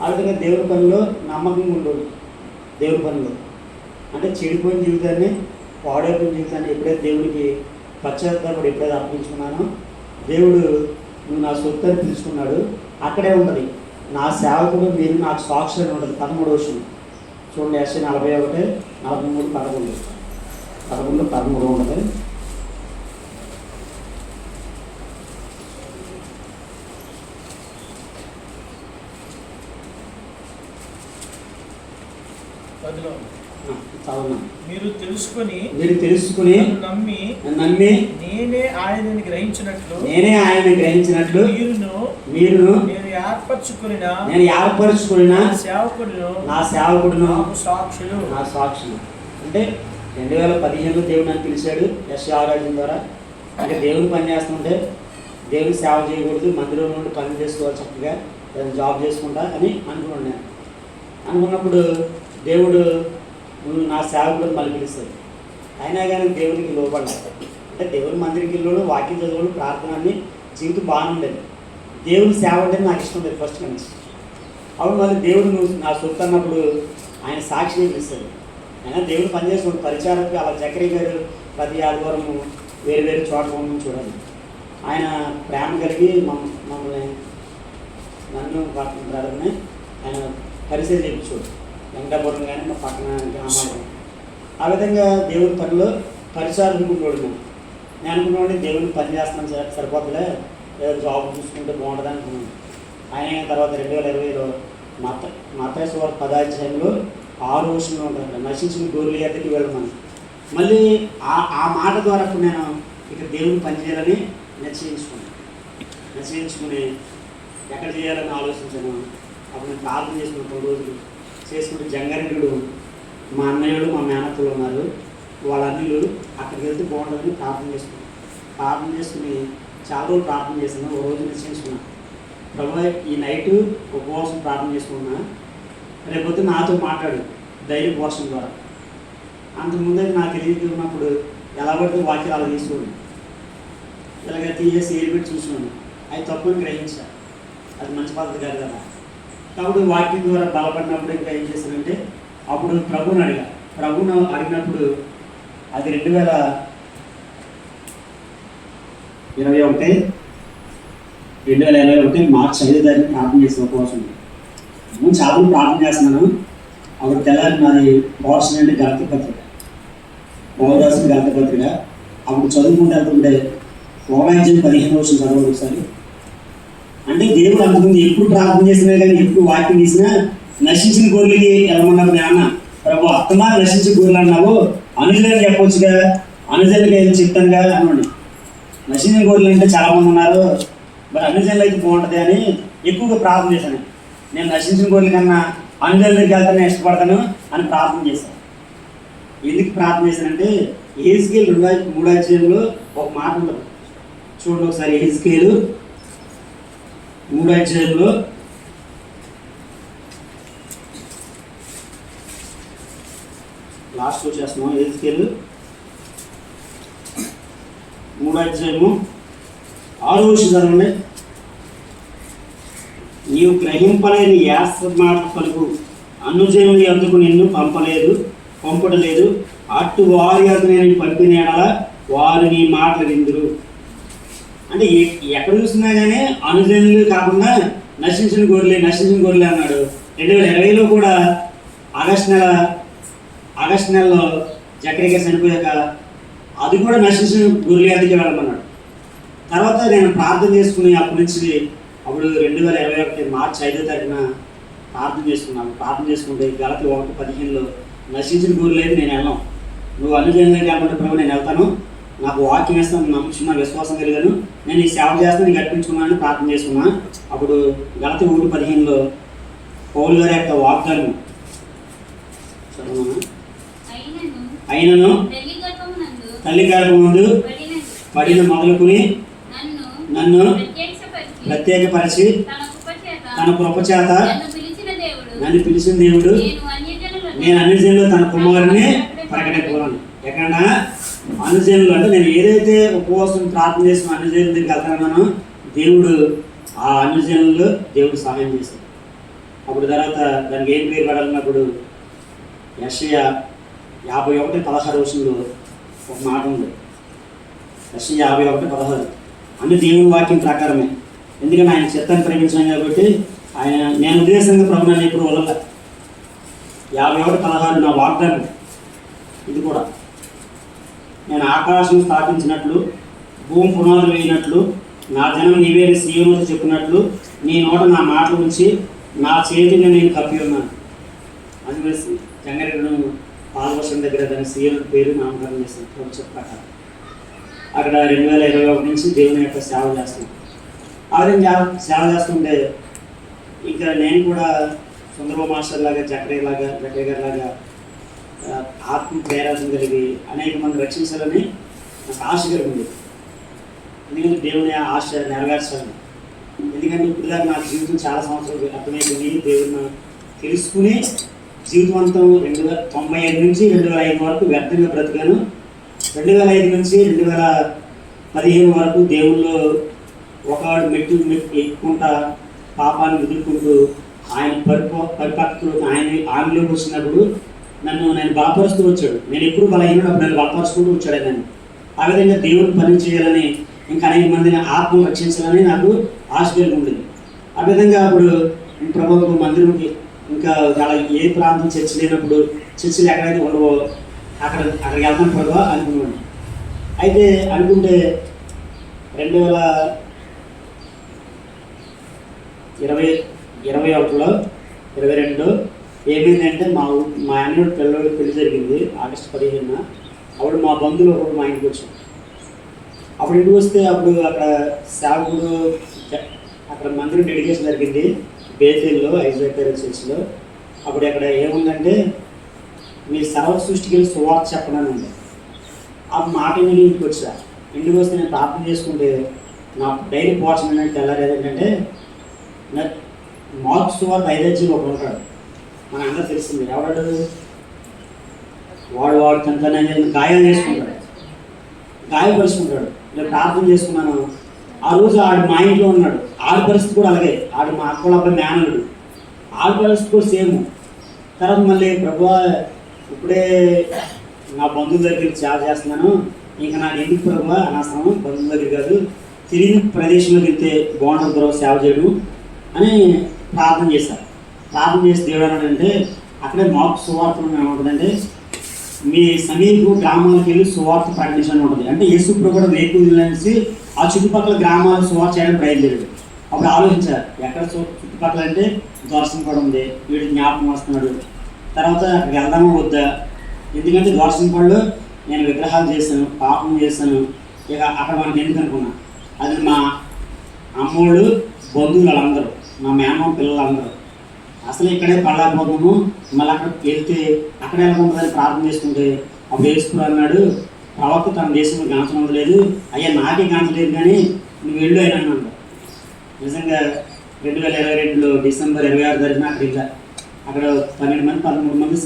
ఆ విధంగా దేవుడి పనిలో నమ్మకంగా ఉండేవాడు. దేవుడి పనిలో అంటే చెడిపోయిన జీవితాన్ని, పాడైపోయిన జీవితాన్ని ఎప్పుడైతే దేవుడికి పశ్చాత్తాపడి ఎప్పుడైతే అర్పించుకున్నానో దేవుడు నువ్వు నా సొత్తు అని పిలుచుకున్నాడు. అక్కడే ఉంటుంది నా సేవకుడు మీరు నాకు సాక్షి అని ఉంటుంది. 13వ వచనం చూడండి, SC 41, 43, 11, 13 ఉంటుంది. మీరు తెలుసుకొని నన్ను నమ్మి నేనే ఆయనని గ్రహించినట్లు మీరును నేను ఏర్పరచుకున్న నా సేవకుడును సాక్షులు అంటే 2015లో దేవుడు నన్ను పిలిచాడు యశ్యారాజన్ ద్వారా. అంటే దేవుని పని చేస్తుంటే దేవుని సేవ చేయకూడదు, మందిరం నుండి పని చేసుకోవాలి, చక్కగా జాబ్ చేసుకుంటా అని అనుకున్నాను. అనుకున్నప్పుడు దేవుడు నా సేవకుడు మళ్ళీ పిలుస్తాడు. అయినా కానీ దేవునికి లోపడ్డాడు. అంటే దేవుని మందిరికి వెళ్ళడం, వాక్యం చదవడం, ప్రార్థన అన్ని జీవితం బాగానే ఉండేది. దేవుని సేవ అంటే నాకు ఇష్టం లేదు ఫస్ట్ నుంచి. అప్పుడు మళ్ళీ దేవుడు నువ్వు నా సొత్తు అన్నప్పుడు ఆయన సాక్షిని పిలుస్తాడు. అయినా దేవుడు పనిచేస్తున్నాడు పరిచారకు. అలా జకరియా గారు ప్రతి ఆదివారము వేరు వేరు చోట్ల ఉండడం చూడాలి. ఆయన ప్రేమ కలిగి మమ్మల్ని నన్ను బ్రదర్ని ఆయన పరిచయం చేయించాడు. వెంకటాపురం కానీ మా పక్కన గ్రామాలు. ఆ విధంగా దేవుని పనిలో పరిచారకుడు నేను అనుకున్నాను దేవుని పని చేస్తున్నాను సరిపోతులే, ఏదో జాబ్ చూసుకుంటే బాగుంటుంది అనుకున్నాను. ఆయన తర్వాత 2020లో మత్తయి సువార్త 10వ అధ్యాయంలో 6వ వచనంలో ఉంటారు, నశించిన గొర్రెల ఎద్దకు వెళ్ళమని. మళ్ళీ ఆ మాట ద్వారా నేను ఇక దేవుని పని చేయాలని నిశ్చయించుకుని ఎక్కడ చేయాలని ఆలోచించాను. అప్పుడు నేను ప్రార్థన చేసుకున్న 3 రోజులు చేసుకుంటే జంగారెడ్డిడు మా అన్నయ్యలు మా మేనత్తలు ఉన్నారు, వాళ్ళ అన్నిలు అక్కడికి వెళ్తే బాగుంటుందని ప్రార్థన చేసుకుని చాలా రోజులు ప్రార్థన చేశాను. ఒక రోజు నిశ్చయించుకున్నాను, ప్రభు ఈ నైటు ఉపవాసం ప్రార్థన చేసుకున్నా, రేపొద్దు నాతో మాట్లాడు ధైర్య పోషణ ద్వారా. అంతకుముందే నాకు తెలియకున్నప్పుడు ఎలా పడితే వాక్యాలు అలా తీసుకోండి, ఇలాగ తీసేసి ఏరు పెట్టి చూసుకున్నాను. అది తప్పుని గ్రహించా, అది మంచి పద్ధతి కాదు కదా. కాబట్టి వాక్యం ద్వారా బలపడినప్పుడు ఇంకా ఏం చేశానంటే అప్పుడు ప్రభువుని అడిగినప్పుడు అది 2021 మార్చి 5వ తారీఖు ప్రార్థన చేసే ఉపవాసం. నేను చాలా ప్రార్థన చేస్తున్నాను. అప్పుడు తెల్లారి నాది పోర్షన్ అంటే గలతీ పత్రిక, పౌరదాసు గలతీ పత్రిక. అప్పుడు చదువుకుంటూ వెళ్తుంటే 15 రోజులు చదవదు ఒకసారి. అంటే దేవుడు అంతకుముందు ఎప్పుడు ప్రార్థన చేసినా కానీ ఎప్పుడు వాక్యం తీసినా నశించిన గొర్రెలకి వెళ్ళమన్నప్పుడు నాన్న ప్రభు అత్తమా నశించిన గొర్రెలు అన్నావు, అనుజులని చెప్పొచ్చుగా, అనుజులకి ఏదో చెప్తానుగా అనండి. నశించిన గొర్రెలు అంటే చాలామంది ఉన్నారు, మరి అనుజనులు అయితే బాగుంటుంది అని ఎక్కువగా ప్రార్థన చేశాను. నేను నశించిన గొర్రెల కన్నా అనుజుల దగ్గరికి వెళ్తానే ఇష్టపడతాను అని ప్రార్థన చేశాను. ఎందుకు ప్రార్థన చేశానంటే యెహెజ్కేలు 3వ అధ్యాయంలో ఒక మాట ఉంటుంది చూడండి ఒకసారి. యెహెజ్కేలు 3వ అధ్యాయంలో లాస్ట్ వచ్చేస్తున్నాం. యెహెజ్కేలు 3వ అధ్యాయము 6వ వచనం చదవండి. నీవు గ్రహింపలేని యాస మాట పలుకు అనుజనులు ఎందుకు నిన్ను పంపడలేదు, అటు వారి యొక్క నేను పంపిన ఎడల వారు నీ మాటలు విందురు. అంటే ఎక్కడ చూసినా కానీ అనుజనులు కాకుండా నశించిన గొర్రెలే అన్నాడు. 2020లో కూడా ఆగస్టు నెలలో జకరియా చనిపోయాక అది కూడా నశించిన గొర్రెల ఎద్దకు వెళ్ళమన్నాడు. తర్వాత నేను ప్రార్థన చేసుకుని అప్పటి నుంచి అప్పుడు 2021 మార్చి 5వ తారీఖున ప్రార్థన చేసుకున్నాను. ప్రార్థన చేసుకుంటే గలతీ 1:15లో నశించిన గొర్రెలు అయితే నేను వెళ్ళాను, నువ్వు అనుజనులే కాకుండా ప్రభు నేను వెళ్తాను, నాకు వాక్యం వేస్తాను నమ్ముచున్నా, విశ్వాసం కలిగాను, నేను ఈ సేవ చేస్తాను, నేను గడిపించుకున్నాను ప్రార్థన చేసుకున్నా. అప్పుడు గలతీ 1:15లో పౌలు గారి యొక్క వాగ్దానం చదువునా, అయినను తల్లి గర్భమందు పడిన మొదలుకుని నన్ను ప్రత్యేకపరిచి తన కృపచేత నన్ను పిలిచిన దేవుడు నేను అన్యజనులు తన కుమారుని ప్రకటించాను. ఎక్కడ అనుజనులు అంటే నేను ఏదైతే ఉపవాసం ప్రార్థన చేసిన అనుజనుల దగ్గరికి వెళ్తానో దేవుడు ఆ అనుజనులు దేవుడు సహాయం చేశాడు. అప్పుడు తర్వాత దానికి ఏం పేరు పడాలన్నప్పుడు యెషయా 51:16 ఒక మాట ఉంది. యెషయా 51:16 అన్ని దేవుని వాక్యం ప్రకారమే. ఎందుకంటే ఆయన చిత్తాన్ని ప్రేమించాను కాబట్టి నేను ఉద్దేశంగా ప్రభు నన్ను ఎప్పుడు వదల. 51:16 నా వాగ్దానం. ఇది కూడా నేను ఆకాశం స్థాపించినట్లు భూమి పునాదులు వేయినట్లు నా జనం నీవే సీయోనుతో చెప్పినట్లు నీ నోట నా మాటలు ఉంచి నా చేతిని నేను కప్పి ఉన్నాను. అందుకే జంగారెడ్డి పాల్వర్షం దగ్గర దాని సీఎం పేరు నామకరణం చేశాను ప్రభుత్వ ప్రకారం. అక్కడ 2021 నుంచి దేవుని యొక్క సేవ చేస్తున్నాను. ఆ విధంగా సేవ చేస్తుంటే ఇంకా నేను కూడా సుందరబాబు మాస్టర్ లాగా జక్రయ్య గారి లాగా ఆత్మ ప్రేరణ కలిగి అనేక మంది రక్షించాలని నాకు ఆశ కలిగింది. ఎందుకంటే దేవుని ఆశ నెరవేర్చాలని. ఎందుకంటే ఇప్పుడు దాకా నా జీవితం చాలా సంవత్సరాలు అర్థమైపోయి దేవుడిని తెలుసుకుని జీవితవంతం 1995 నుంచి 2005 వరకు వ్యర్థంగా బ్రతికాను. 2005 నుంచి 2015 వరకు దేవుళ్ళు ఒక మెట్టు ఎక్కుంటా పాపాన్ని వదులుకుంటూ ఆయన పరిపక్తులు ఆమెలోకి వచ్చినప్పుడు నేను బలపరుస్తూ వచ్చాడు. నేను ఎప్పుడు బలహీనప్పుడు నన్ను బలపరుచుకుంటూ వచ్చాడు నన్ను. ఆ విధంగా దేవుడిని పని చేయాలని, ఇంకా అనేక మందిని ఆత్మను రక్షించాలని నాకు ఆశ కలిగి ఉండేది. ఆ విధంగా అప్పుడు ప్రభుత్వ మందిరంకి ఇంకా అలా ఏ ప్రాంతం చర్చ లేనప్పుడు చర్చలు ఎక్కడైతే ఉండవో అక్కడికి వెళ్తాను ప్రభు అనుకున్నాను. అయితే అనుకుంటే 2021లో 22లో ఏమైందంటే మా అన్నోడు పిల్లవాడి పెళ్లి జరిగింది ఆగస్టు 15న. అప్పుడు మా బంధువులు ఒకరు మా ఇంటికి వచ్చాం. అప్పుడు ఇంటికి వస్తే అప్పుడు అక్కడ సేవకుడు అక్కడ మందిరం డెడికేషన్ జరిగింది బేతేల్లో ఐజాక్ చర్చిలో. అప్పుడు అక్కడ ఏముందంటే మీ సర్వ సృష్టికి వెళ్ళి సువార్త చెప్పడం ఉంది. ఆ మాట ఇంటికి వచ్చా. ఇంటికి వస్తే నేను ప్రార్థన చేసుకుంటే నాకు డైలీ పోర్షన్ అనేది తెల్లారేది ఏంటంటే మార్క్స్ సువార్త 5 ఒకడు ఉంటాడు, మన అందరూ తెలిసింది. ఎవడాడు వాడు తన గాయాలు చేసుకుంటాడు, గాయపరుచుకుంటాడు. నేను ప్రార్థన చేసుకున్నాను. ఆ రోజు ఆడు మా ఇంట్లో ఉన్నాడు. ఆడి పరిస్థితి కూడా అలాగే. ఆడు మా అక్కల అబ్బాయి మేనలుడు. ఆడి పరిస్థితి కూడా సేమ్. తర్వాత మళ్ళీ ప్రభువా ఇప్పుడే నా బంధువుల దగ్గరికి సేవ చేస్తున్నాను, ఇంకా నాకు ఎందుకు ప్రభువా అనవసరం, బంధువుల దగ్గర కాదు తిరిగి ప్రదేశంలోకి వెళ్తే బాగుంటుంది ప్రభు సేవ చేయడం అని ప్రార్థన చేశారు. ప్రార్థన చేసి దేవుడు అంటే అక్కడే మాకు సువార్తలు ఏముంటుందంటే మీ సమీప గ్రామాలకు వెళ్ళి సువార్త ప్రకటించడం ఉంటుంది. అంటే యేసుప్రభువు కూడా వేకునేసి ఆ చుట్టుపక్కల గ్రామాలకు సువార్త చేయడానికి బయలుదేరాడు. అప్పుడు ఆలోచించారు ఎక్కడ చుట్టుపక్కల అంటే దర్శనం కూడా ఉంది, వీడు జ్ఞాపకం వస్తున్నాడు, తర్వాత అక్కడికి వెళ్దామా వద్దా. ఎందుకంటే దర్శనం పళ్ళు నేను విగ్రహాలు చేశాను, పాపం చేశాను, ఇక అక్కడ మనకి ఎందుకు అనుకున్నా. అది మా అమ్మోళ్ళు బంధువులు వాళ్ళందరూ, మా మేనమ్మ పిల్లలందరూ అసలు ఇక్కడే పడలేకపోతున్నాము. మళ్ళీ అక్కడికి వెళ్తే అక్కడ వెళ్ళకుంటుందని ప్రార్థన చేసుకుంటే అప్పుడు యేసుప్రభువు అన్నాడు, ప్రవక్త తన దేశంలో గాంచడం లేదు, అయ్యా నాకే గాంచలేదు కానీ నువ్వు వెళ్ళు అయినా అన్నాడు. నిజంగా 2022లో డిసెంబర్ 26 తారీఖున అక్కడ 12 మంది 13 మంది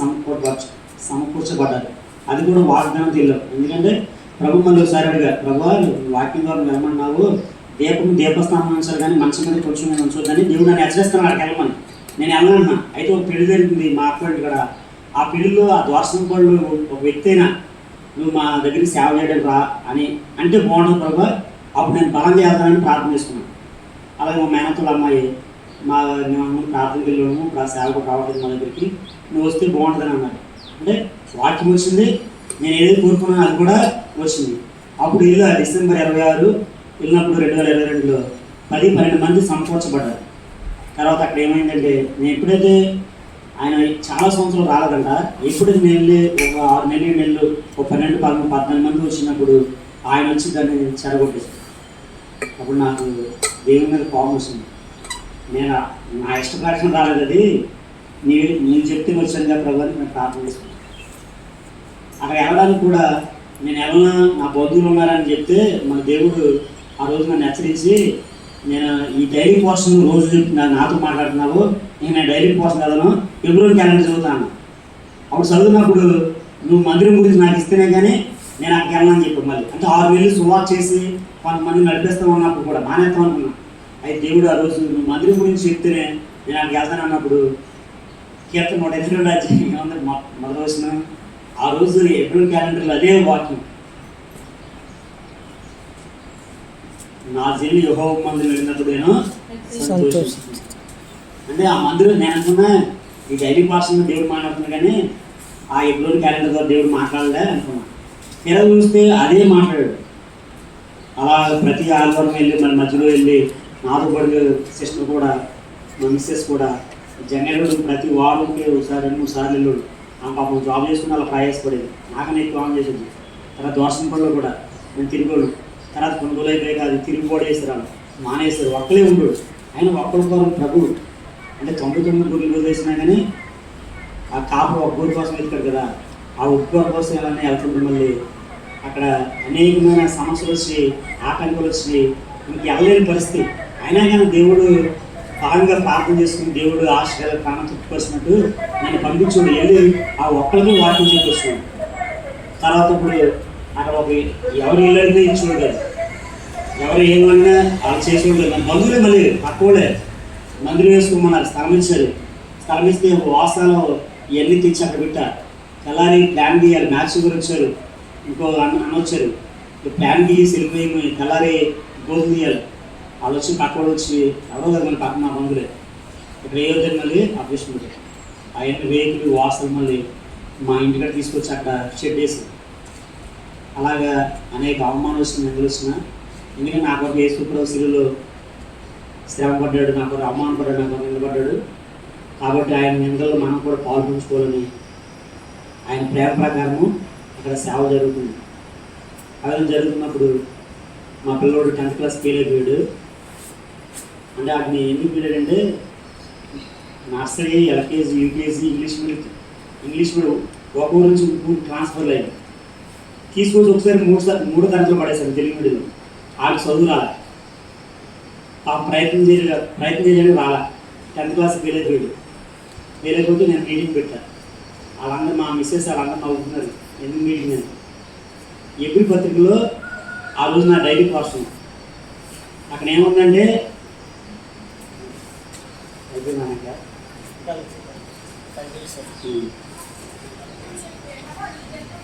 సమకూర్చబడ్డారు. అది కూడా వాగ్దానం తెలియదు. ఎందుకంటే ప్రభు మళ్ళీ ఒకసారి అడిగారు, ప్రభు వాక్యం ద్వారా వెళ్ళమన్నావు, దీపస్థానం ఉంచాలి కానీ మంచం మీద కొంచెం మీద ఉంచొద్దని దేవుడు నన్ను హెచ్చరిస్తున్నాను అక్కడికి వెళ్ళమని. నేను వెళ్ళనన్నా. అయితే ఒక పెళ్లి జరిగింది మా అక్కడి ఇక్కడ. ఆ పెళ్లిలో ఆ దోషం పళ్ళు ఒక వ్యక్తి అయినా నువ్వు మా దగ్గరికి సేవ చేయడం రా అని అంటే బాగుంటుంది ప్రభు, అప్పుడు నేను బలంగా వెళ్తానని ప్రార్థన చేసుకున్నాను. అలాగే మా మేనతుల అమ్మాయి మేము ప్రార్థనకి వెళ్ళాము, ఇప్పుడు ఆ సేవకు రావట్లేదు మా దగ్గరికి, నువ్వు వస్తే బాగుంటుందని అన్నారు. అంటే వాక్యం వచ్చింది, నేను ఏదైతే కోరుకున్నాను అది కూడా వచ్చింది. అప్పుడు ఇలా డిసెంబర్ 26 వెళ్ళినప్పుడు 2022లో 10-12 మంది సమకూర్చబడ్డారు. తర్వాత అక్కడ ఏమైందంటే నేను ఎప్పుడైతే ఆయన చాలా సంవత్సరాలు రాలేదంట, ఎప్పుడైతే నేను వెళ్ళి ఒక 6 నెలలు ఒక 12-14 మంది వచ్చినప్పుడు ఆయన వచ్చి దాన్ని చెడగొట్టేసాడు. అప్పుడు నాకు దేవుని మీద కోపం వస్తుంది. నేను నా ఇష్ట ప్రకారం రాలేదు, అది నేను చెప్తే వచ్చాను ప్రభు అని నేను ప్రార్థన చేసుకున్నాను. అక్కడ వెళ్ళడానికి కూడా నేను ఎవరైనా నా బంధువులు ఉన్నారని చెప్తే మన దేవుడు ఆ రోజు నన్ను హెచ్చరించి, నేను ఈ డైరీ పోర్షన్ రోజు నాతో మాట్లాడుతున్నావు, నేను డైరీ పోర్షన్ చదవను, ఫిబ్రవరి క్యాలెండర్ చదువుతాను. అప్పుడు చదివినప్పుడు నువ్వు మందిరం గురించి నాకు ఇస్తేనే కానీ నేను అక్కడికి వెళ్ళాలని చెప్పాను. మళ్ళీ అంటే 6 నెలలు సువార్త చేసి కొంతమంది నడిపిస్తాం అన్నప్పుడు కూడా మానేస్తాం అనుకున్నాను. అయితే దేవుడు ఆ రోజు నువ్వు మందిరం గురించి చెప్తేనే నేను అక్కడికి వెళ్తాను అన్నప్పుడు కీర్తన 122 మొదటి వచ్చిన ఆ రోజు ఫిబ్రవరి క్యాలెండర్లో అదే వాక్యం, నా జల్లి యెహోవా మందిరం వెళ్ళినప్పుడు నేను సంతోషిస్తాను. అంటే ఆ మందిరం నేను అనుకున్నా ఈ డైలీ పార్సన్ దేవుడు మాట్లాడుతున్నా కానీ ఆ ఫిబ్రవరి క్యాలెండర్ ద్వారా దేవుడు మాట్లాడలే అనుకున్నా. తెర చూస్తే అదే మాట్లాడాడు. అలా ప్రతి ఆదివారం వెళ్ళి మన మధ్యలో వెళ్ళి నాతో పాటు సిస్టర్ కూడా మా మిస్సెస్ కూడా జనరల్ ప్రతి వారంకి ఒకసారి 2-3 సార్లు వెళ్ళాడు. ఆ పాపం జాబ్ చేసుకుని అలా ప్రయాసపడేది, నాకన్నా ఎక్కువ ఆన్ చేసేది. తర్వాత దోషం పనులు కూడా నేను తిరిగోడు, తర్వాత కొనుగోలు అయిపోయి కాదు తిరిగిపోవడం చేస్తారు, మానేస్తారు, ఒక్కలే ఉండడు. ఆయన ఒక్కడి కోసం ప్రభు అంటే 99 గొర్రెలు వదిలేసినా కానీ ఆ కాపు ఒక గొర్రె కోసం వెళ్తాడు కదా, ఆ ఒక్క కోసం ఎలా వెళ్తుంటారు. మళ్ళీ అక్కడ అనేకమైన సమస్యలు వచ్చి ఆటంకాలు వచ్చి ఇంక వెళ్ళలేని పరిస్థితి. అయినా కానీ దేవుడు బాగా ప్రార్థన చేసుకుని దేవుడు ఆశగా ప్రాణం తృప్తిపరిచినట్టు నన్ను పంపించుడు వెళ్ళి ఆ ఒక్కరికి వాక్యం చెప్పొచ్చున్నాడు. తర్వాత ఇప్పుడు అక్కడ ఒక ఎవరు వెళ్ళినా ఇచ్చుడు కదా, ఎవరు ఏమన్నా వాళ్ళు చేసేవాడు కదా. బంధువులే మళ్ళీ పక్కవాళ్ళే మందులు వేసుకోమన్నారు, స్థలం ఇచ్చారు. స్థలం ఇస్తే వాసాలు ఇవన్నీ తెచ్చి అక్కడ పెట్టారు. తెల్లారి ప్లాన్ గీయాలి, మ్యాచ్ కూడా వచ్చారు, ఇంకో అన్న వచ్చారు. ప్లాన్ గీసి వెళ్ళిపోయి తెల్లారి గోధుమ తీయాలి. వాళ్ళు వచ్చి పక్కవాడు వచ్చి ఎవరో కదా మళ్ళీ పక్కన మా బంధువులే ఇక్కడ ఏ వద్దని మళ్ళీ ఆపరేషన్ పెట్టారు. అవన్నీ వేకులు వాసలు మళ్ళీ మా ఇంటికాడ తీసుకొచ్చి అక్కడ షెడ్ వేసి అలాగా అనేక అవమానం వచ్చిన ఎందుకు వచ్చినా, ఎందుకంటే నా కొరకు యేసుప్రభు శిలువలో శ్రమ పడ్డాడు, నా కొరకు అవమానపడ్డాడు, నా కొరకు నిలబడ్డాడు. కాబట్టి ఆయన నిందల్లో మనం కూడా పాల్పంచుకోవాలని ఆయన ప్రేమ ప్రకారము అక్కడ సేవ జరుగుతుంది. అలా జరుగుతున్నప్పుడు మా పిల్లవాడు 10th క్లాస్ ఫెయిల్ అయిపోయాడు. అంటే వాటిని ఎందుకు వెళ్ళాడంటే nursery, LKG, UKG, English medium ఒక ఊరు నుంచి ట్రాన్స్ఫర్ అయ్యాడు. తీసుకొచ్చి ఒకసారి మూడు తరగతులు పడేశాడు తెలుగు మీడియంలో. వాళ్ళకి చదువు రాలే, ప్రయత్నం చేయడానికి రాలే. 10th క్లాస్ ఫెయిల్ అయిపోయాడు. ఫెయిల్ అయిపోతే నేను మీటింగ్ పెట్టాను. వాళ్ళందరూ మా మిస్సెస్ వాళ్ళందరూ నవ్వుతున్నారు, ఎందుకు మీటింగ్ అని. ఎవ్రీ పత్రికలో ఆ రోజు నా డైరీ పోర్షన్ అక్కడ ఏముందంటే అయిపోయినాక